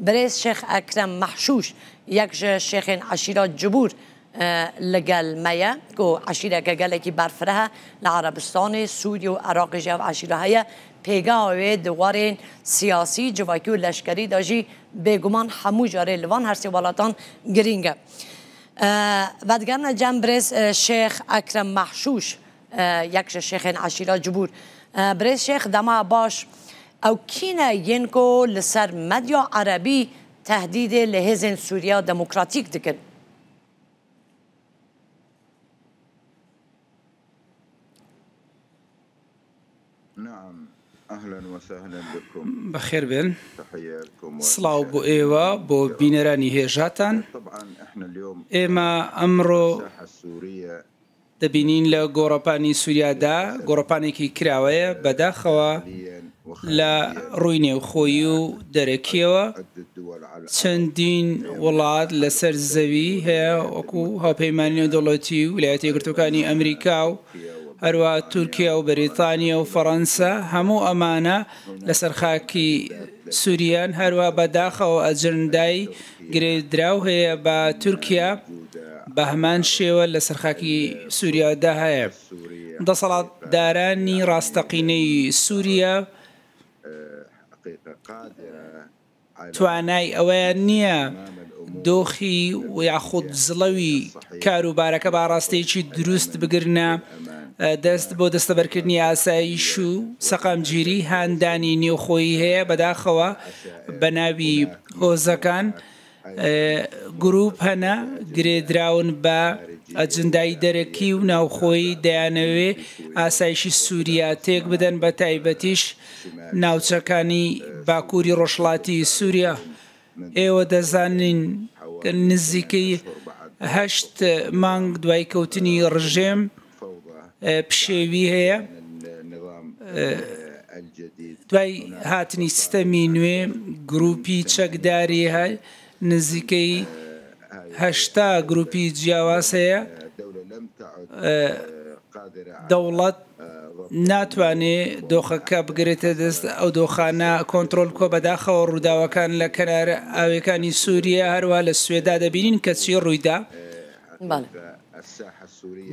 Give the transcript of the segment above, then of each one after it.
بريس شيخ أكرم محشوش يكج شيخ عشيرة جبور لقال مايا كو عشيرة قالكي بارفرها لعربستان سوريا وعراق جاو عشيرة هيا پیگاوی دوارین سیاسی جواکیو لشکری داجی بگمان همو جاره لوان هر سی والاتان گرینگه ودگرنا جنبرس شیخ اکرم محشوش یک شیخ عشیره جبور برس شیخ دما باش او کینا ینکو لسر مدیا عربی تهدید لحزن سوریا دموکراتیک دکن أهلا وسهلا بكم بخير بن صلاو بو إيوا بو بينراني هيجاتان طبعا احنا اليوم إما أمرو دبينين لا غورباني سوريا دا غورباني كي كراوية بداخوا لا رويني وخويو دركيوا چندين ولاد لسر زوي هي وكو ها بيماني دولتي ولايتي قرتوكاني أمريكا هەروە تورکیا و بەریتانیا و فەڕەنسا هەموو ئەمانە لەسەر خاکی سووریان هەروە بەداخەوە ئەجندای گرێدراو هەیە بە تورکیا بە هەمان شێوە لەسەر خاکی سووریادا هەیە دەسەڵاتدارانی ڕاستەقینەی سووریا توانای ئەوەیان نییە دۆخی و یاخود زڵەوی کاروبارەکە باڕاستەیەکی دروست بگرنە دەست بۆ دەستەبەرکردنی ئاسایش و سەقامگیری هاندانی نێوخۆیی هەیە بەداخەوە بە ناوی هۆزەکان گروپ هەنا گرێدراون بە ئەجندای دەرەکی و ناوخۆی دەیانەوێ ئاسایشی سووریا تێک بدەن بە تایبەتیش ناوچەکانی باکووری ڕۆژهەڵاتی سووریا ئێوە دەزانین نزیکەی 8 مانگ دوای کەوتنی ڕژێم پشێوی هەیە دوای هاتنی سیستەمی نوێ گروپی چەکداری هەیە نزیکەی 8 گروپی جیاواز هەیە دەوڵەت ناتوانێت دۆخەکە بگرێتە دەست ئەو دۆخانە کۆنتترۆل کۆ بەداخەوە ڕووداوەکان لە کەنار ئاوەکانی سووریا هەروە لە سوێدا دەبینین کە چی ڕوویدا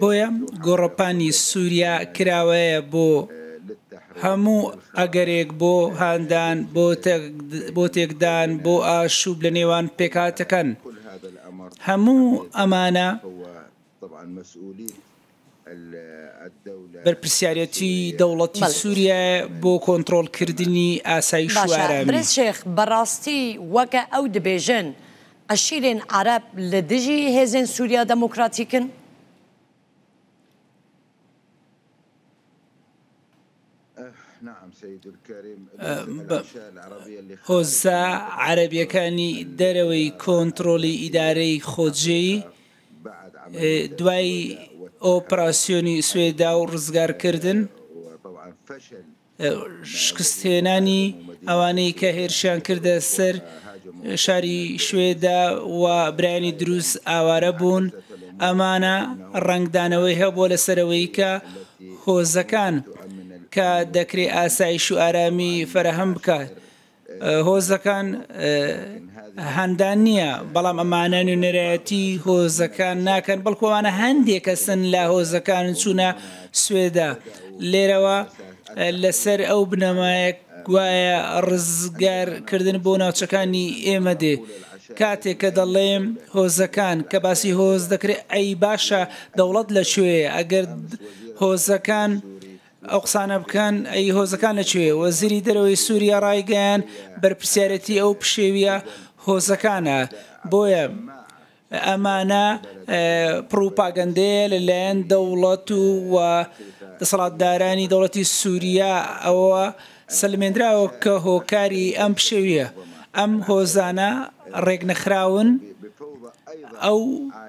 بۆیە گۆڕەپانی سووریا کراوەیە بۆ هەموو ئەگەرێک بۆ هاندان بۆ تێکدان بۆ ئاشوب لە نێوان پێکاتەکان هەموو ئەمانە بەرپرسیارەتی دەوڵەتی سووریا بۆ کۆنتترۆلکردنی ئاسایش و ئارامی. برێز شێخ بەڕاستی وەکە ئەو دەبێژن عشیرên عەرەب لە دژی هێزên سووریا دەموکراتیکن؟ هۆزە عەرەبیەکانی دەرەوەی کۆنتترۆلی ئیدارەی خۆجێی دوای ئۆپراسیۆنی سوێدا و ڕزگارکردن شکستهێنانی ئەوانەی کە هێرشیان کردە سەر شاری شوێدا و برایانی دروست ئاوارە بوون ئەمانە ڕنگدانەوەی هەیە بۆ لەسەرەوەی کە هۆزەکان کە دەکرێت ئاسایش و ئارامی فەرەهەم بکات هۆزەکان هەندان نییە بەڵام ئەمانە نوێنەرایەتی هۆزەکان ناکەن بەڵکووانە هەندێک کەسن لە هۆزەکان چوونە سوێدا لێرەوە لەسەر ئەو بنەمایە گوایە ڕزگارکردن بۆ ناوچەکانی ئێمە دێ کاتێک کە دەڵێم هۆزەکان کە باسی هۆز دەکرێت ئەی باشە دەوڵەت لەکوێ ئەگەر هۆزەکان ئەو قسانە بکەن ئەی هۆزەکان لەکوێ وەزیری دەرەوەی سووریا ڕایگەیان بەرپرسیارەتی ئەو پشێویە هۆزەکانە بۆیە ئەمانە پروپاگەندەیە لەلایەن دەوڵەت و دەسەڵاتدارانی دەوڵەتی سووریا ئەوە سەلمێنراوە کە هۆکاری ئەم پشێویە ئەم هۆزانە ڕێک نەخراون ئەو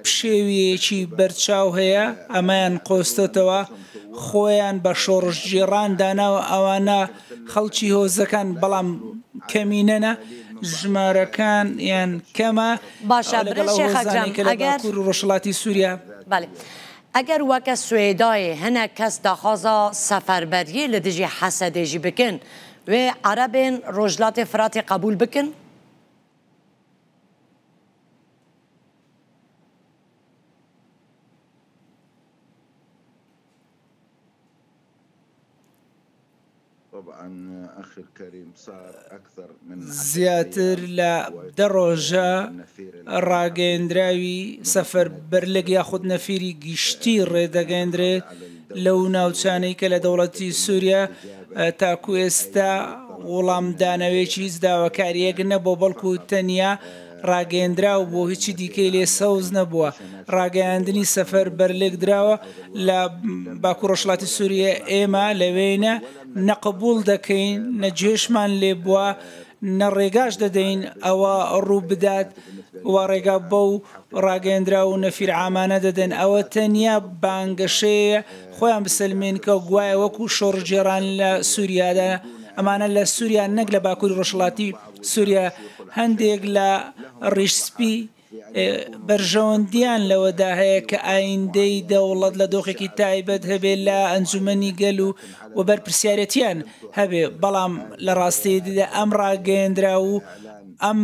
پشێویەکی بەرچاو هەیە ئەمایان قۆستێتەوە خۆیان بە شۆڕژجیێڕان داناوە ئەوانە خەڵکی هۆزەکان بەڵام کەمینەنە ژمارەکان یان کەمە باشە ڕۆژهەڵاتی سووریا ئەگەر وەکە سوێدای هەنە کەس داخوازا سەفەربەریە لە دژی حەسەدێژی بکەن وێ عەرەبێن ڕۆژهەڵاتی فراتی قبول بکەن؟ زیاتر لە دەڕۆژە ڕاگەیەندراوی سەفەر بەرلەگ یاخود نەفیری گشتی ڕێدەگەیەندرێت لەو ناوچانەی کە لە دەوڵەتی سووریا تاکو ئێستا وەڵامدانەوەیەکی هیچ داواکاریەک نەبوو بەڵکو تەنیا ڕاگەیەندراو بۆ هیچی دیکەی لێ سەوز نەبووە ڕاگەیاندنی سەفەر بەرلێک درراوە لە باکوور ڕۆژهەڵاتی سووریە ئێمە لەوێنە نەقبول دەکەین نەجێشمان لێ بووە نەڕێگاش دەدەین ئەوە ڕوو بدات و ڕێگا بەو ڕاگەیەندرا و نەفیر عامانە دەدەن ئەوە تەنیا بانگەشەیە خۆیان بسەلمێن کە گوایە وەکو شۆڕجێران لە سووریادا ئەمانە لە سووریا نەک لە باکووری ڕۆژهەڵاتی سووریا هەندێک لە ڕیشسپی بەرژەوەندیان لەوەدا هەیە کە ئایندەی دەوڵەت لە دۆخێکی تایبەت هەبێت لە ئەنجومەنی گەل و بەرپرسیارەتیان هەبێ بەڵام لە ڕاستیدا ئەم ڕاگەیەندرا و ئەم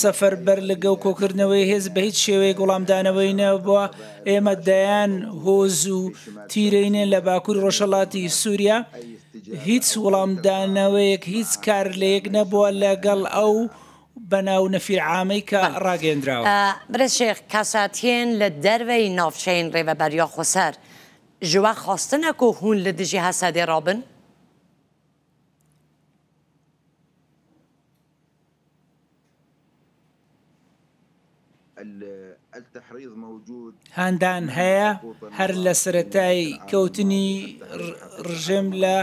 سەفەر بەر لەگە و کۆکردنەوەی هێز بە هیچ شێوەیە وەڵامدانەوەی نەبووە ئێمە دەیان هۆز و تیرینێ لە باکووری ڕۆژهەڵاتی سووریا هیچ وەڵامدانەوەیەک هیچ کار لەیەک نەبووە لەگەڵ ئەو بەناو نەفیر عامەی کە ڕاگەیەندراوە. برێ شێخ کەساتیان لە دەروەی ناوچەین ڕێڤەبەریا خۆسەر ژوا خواستنە و هون لە دژی هەسەدێ ڕابن؟ هەندان هەیە هەر لە سەرەتای کەوتنی ڕژێم لە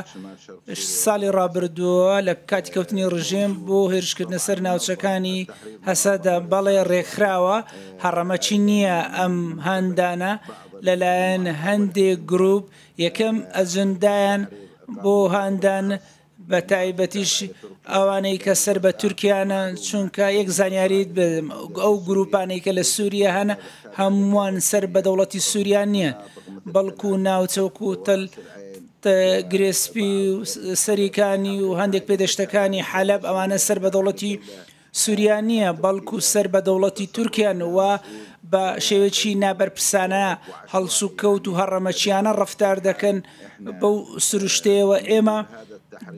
ساڵی ڕابردووە لە کاتی کەوتنی ڕژێم بۆ هێرشکردنە سەر ناوچەکانی هەسەدا بەڵێ ڕێکخراوە هەڕەمەچی نییە ئەم هەندانە لەلایەن هەندێک گروپ یەکەم ئەجندایان بۆ هەندان بە تایبەتیش ئەوانەی کە سەر بە تورکیانە چونکە یەک زانیاریت ئەو گروپانەی کە لە سووریا هەنە هەمووان سەر بە دەوڵەتی سووریان نییە بەڵکو ناوچەوکو تەل گرێسپی و سەریکانی و هەندێک پێدەشتەکانی حەلەب ئەوانە سەر بە دەوڵەتی سووریا نییە بەڵکو سەر بە دەوڵەتی تورکیان وە بە شێوەیەکی نابەرپرسانە هەڵس و کەوت و هەڕەمەچیانە ڕەفتار دەکەن بەو سروشتەیەوە ئێمە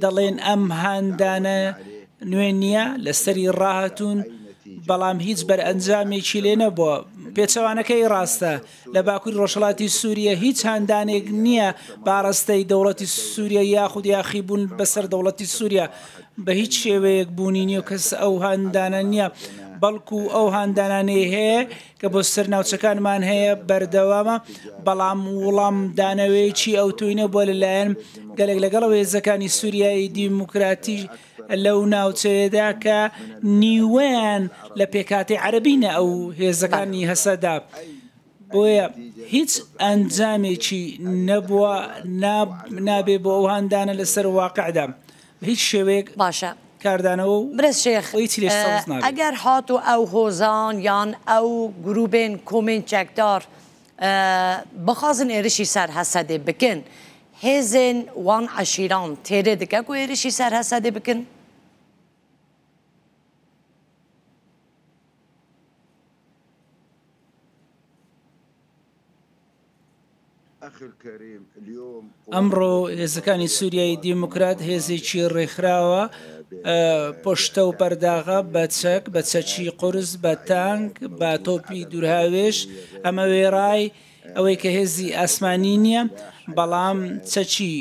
دەڵێن ئەم هەندانە نوێ نییە لە سەری ڕاهاتوون بەڵام هیچ بەرئەنجامێکی لێ نەبووە پێچەوانەکەی ڕاستە لە باکووری ڕۆژهەڵاتی سووریا هیچ هەندانێک نییە باڕستەی دەوڵەتی سووریا یاخود یاخیبوون بەسەر دەوڵەتی سووریا بە هیچ شێوەیەک بوونی نییە کەس ئەو هەندانە نییە بەڵکو ئەو هەندانانەی هەیە کە بۆ سەر ناوچەکانمان هەیە بەردەوامە بەڵام وڵام دانەوەیەکی ئەو توینە بۆ لەلایەن گەلێک لەگەڵەوە هێزەکانی سووریایی دیموکراتی لەو ناوچەیەدا کە نیوەیان لە پێکاتی عەرەبینە ئەو هێزەکانی هەسەدا بۆیە هیچ ئەنجامێکی نەبووە نابێ بۆ ئەو هەندانە لەسەر واقعدا هیچ شێوەیەک باشە کاردانەوە برێز شێخ ئەگەر هات و ئەو هۆزان یان ئەو گروپێن کۆمنچێکدار بخوازن ێرشی سەر هەسەدێ بکن هێزن وان عەشیران تێرێ دکە و ێرشی سەر هەسەدێ بکن؟ ئەمڕۆ هێزەکانی سووریایی دیموکرات هێزێکی ڕێکخراوە پشتە و پەرداغا بە چەک بە چەکی قورس بە تانک بە تۆپی دوورهاوێش ئەمە وێڕای ئەوەی کە هێزی ئاسمانی نییە بەڵام چەکی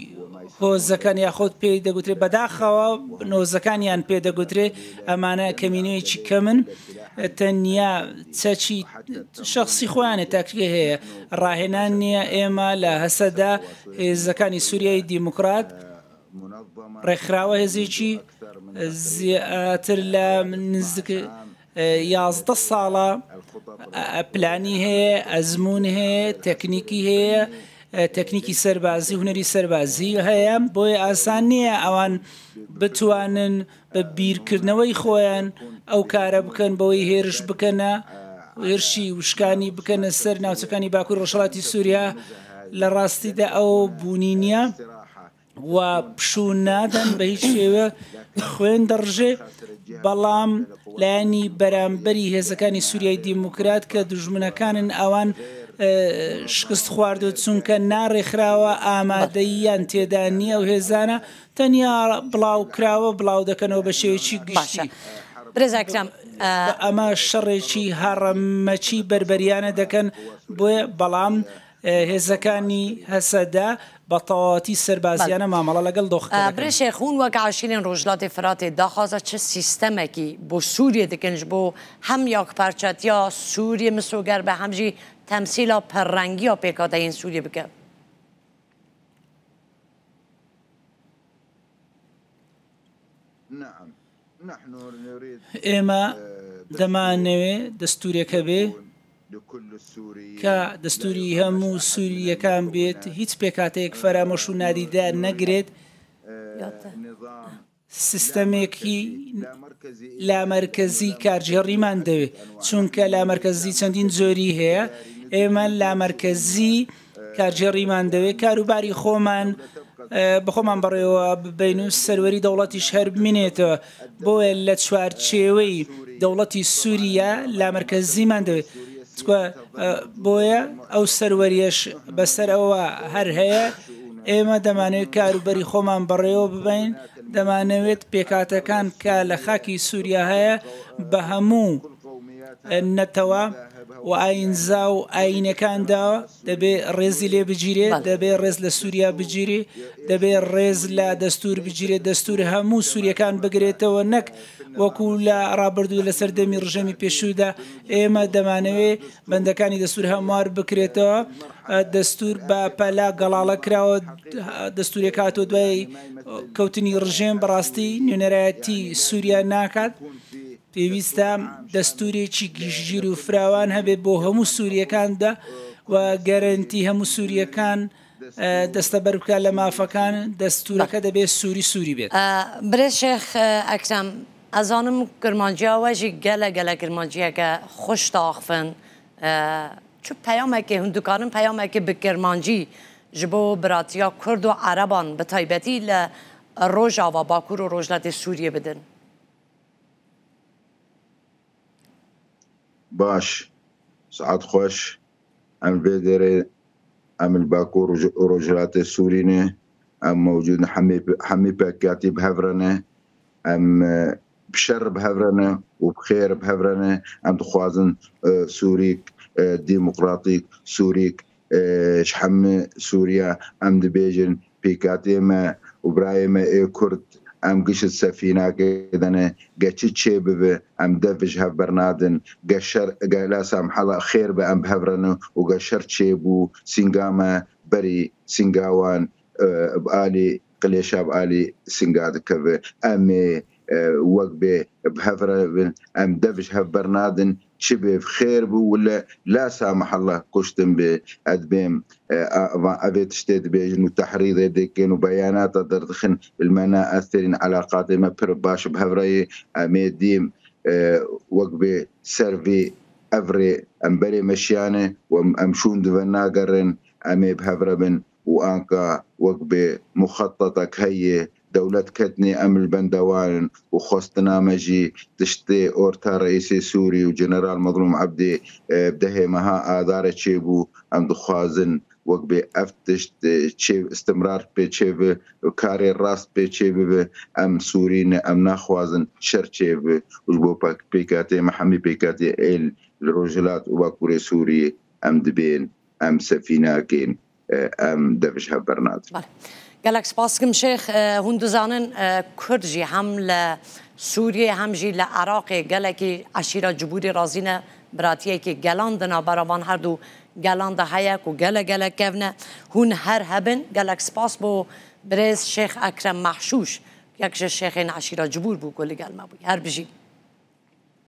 هۆزەکان یاخۆت پێی دەگوترێت بەداخەوە نۆزەکانیان پێدەگوترێت ئەمانە کەمینەیەکی کەمن تەنیا چەکی شخصی خۆیانێت تاکرێ هەیە ڕاهێنان نییە ئێمە لە هەسەدا هێزەکانی سووریایی دیموکرات ڕێکخراوە هێزێکی زیاتر لە نزیک 11 ساڵە پلانی هەیە ئەزمون هەیە تەکنیکی هەیە تەکنیکی سەربازی هونەری سەربازی هەیە بۆیە ئاسان نییە ئەوان بتوانن بە بیرکردنەوەی خۆیان ئەو کارە بکەن بەوەی هێرش بکەنە هێرشی وشکانی بکەنە سەر ناوچەکانی باکووری ڕۆژهەڵاتی سووریا لە ڕاستیدا ئەو بوونی نییە و پشوو نادەن بە هیچ شێوە خوێن دەڕژێ بەڵام لایەنی بەرامبەری هێزەکانی سووریای دیموکرات کە دوژمنەکانن ئەوان شکست خواردو چونکە ناڕێکراوە ئامادەییان تێدا نییە و هێزانە تەنیا بڵاو کراوە بڵاو دەکەنەوە بە شێوەیەکی گشتی. برێزاکرام ئەمە شەڕێکی هەڕەمەچی بربەریانە دەکەن بۆیە بەڵام هێزەکانی هەسەدا بە تەواوەتی سەربازیانە مامەڵە لەگەڵ دۆخەکە برێشێخون وەک عاشیرên Rojhilatê Firatê daxwaza çi sîstemekî بۆ Sûriyê dikin ji bo hem yakparçetiya Sûriyê misoger be hem jî temsîla perrengiya pêkhateyên Sûriyê bike. ئێمە دەمانەوێ دەستورێکە بێ کە دەستوری هەموو سووریەکان بێت هیچ پێکاتەیەک فەرامۆش و نادیدار نەگرێت سیستەمێکی لامەرکەزی کارژێڕیمان دەوێت چونکە لامەرکەزی چەندین زۆری هەیە ئێمە لامەرکەزی کارژێڕیمان دەوێت کاروباری خۆمان بەخۆمان بەڕێوە ببین و سەروەری دەوڵەتیش هەر بمێنێتەوە بۆیە لە چوارچێوەی دەوڵەتی سووریا لامەرکەزیمان دەوێت بۆیە ئەو سەروەریەش بەسەر ئەوە هەر هەیە ئێمە دەمانوێت کاروبەری خۆمان بەڕێوە ببین دەمانەوێت پێکاتەکان کە لە خاکی سووریا هەیە بە هەموو نەتەوە و ئاینزا و ئاینەکانداوە دەبێت ڕێزی لێ بگیرێت دەبێت ڕێز لە سووریا بگیری دەبێت ڕێز لە دەستور بگیرێت دەستور هەموو سووریەکان بگرێتەوە نەک وەکو لە ڕابردوو لە سەردەمی ڕژەمی پێشوودا ئێمە دەمانەوێت بەندەکانی دەستور هەموار بکرێتەوە دەستور بە پەلا گەڵاڵە کراوە دەستوری کاتۆ دوای کەوتنی ڕژێم بەڕاستی نوێنەرایەتی سووریا ناکات پێویستە دەستورێکی گشتگیر و فراوان هەبێت بۆ هەموو سووریەکاندا و گەرنتی هەموو سووریەکان دەستە بەربکە لە مافەکان دەستورەکە دەبێت سووری بێت. برێ شێخ ئەکرام ئەزانم کرمانجیاوەژی گەلە گەلە کرمانجیەکە خۆش تاخفن چ پەیامێکی هەندووکارن پەیامێکی بە کرمانجی ji bo biratiya Kurd û Ereban bi taybetî li Rojava Bakur û Rojhilatê Sûriyê bidin. باش سعات خوش ام بدري ام الباكور ورجلات السورينه ام موجود حمي باكاتي بهفرنه ام بشر بهفرنه وبخير بهفرنه ام تخوازن سوريك ديمقراطيك سوريك شحم سوريا ام دبيجن بيكاتي ما وبرايم كرد ام قشت سفينة كدنا قشت شيء به ام دفج هبرنادن قشر قلا سامح الله خير بام بهبرنا وقشرت شيء بو سنجاما بري سنجاوان بآلي قليشة بآلي سنجاد كذا امي وقبه بهبرنا ام دفج هبرنادن شبه خير بو ولا لا سامح الله كشتم بأدبيم أبيت اشتد بيجن وتحريض يدكين وبيانات دردخن المنا أثرين علاقات ما برباش بهفري ميديم وقبي سيرفي أفري أمبري مشيانة وأمشون دفناقرن أمي بهفربن وأنكا وقبي مخططك هي دولة كتني أم البندوان وخصتنا مجي تشتي أورتا رئيسي سوري وجنرال مظلوم عبدي بدهي مها آدار تشيبو أم دخوازن وقبي أفتشت استمرار بيتشيب وكاري الراس بيتشيب أم سورين أم ناخوازن شرشيب وجبو بيكاتي محمي بيكاتي إل الرجلات وباكوري سوري أم دبين أم سفيناكين أم دفشها برناد گەلک سپاسکم شێخ هون دزانن کورد jî hem li Sûriyê hem jî li Iraqê gelekî eşîra cibûrê razîne biratiyekê gelan dina beravan her du gelan de heye ku gelek gelek kevne hûn her hebin gelek spas bo birêz Şêx Ekrem Mehşûş yek ji şêxên eşîra cibûr bû ku li gel me bûye her bijî.